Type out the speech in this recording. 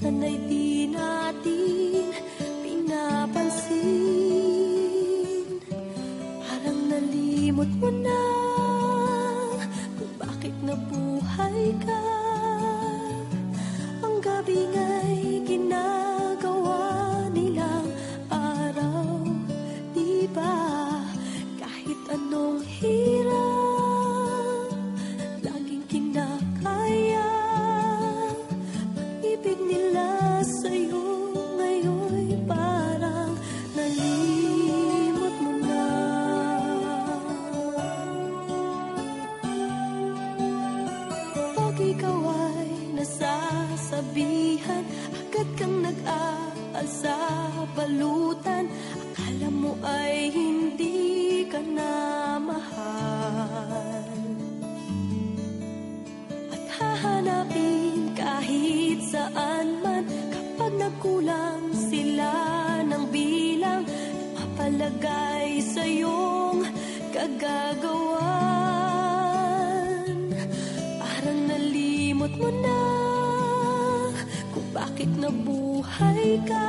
sana'y di natin pinapansin. Parang nalimot mo na kung bakit nabuhay ka. Ang gabi nga'y ginagawa nilang araw, di ba? Kahit anong hirap, laging kinakaya. Pag-ibig nila sa'yo ngayon'y parang nalimot mo na. Pag ikaw ay nasasabihan, agad kang nag-aal sa balutan. Akala mo ay hindi ka na mahal, at hahanapin kahit saan man. Kapag nagkulang sila ng bilang, mapalagay sa iyong kagagawan. Parang nalimot mo na kung bakit nabuhay ka.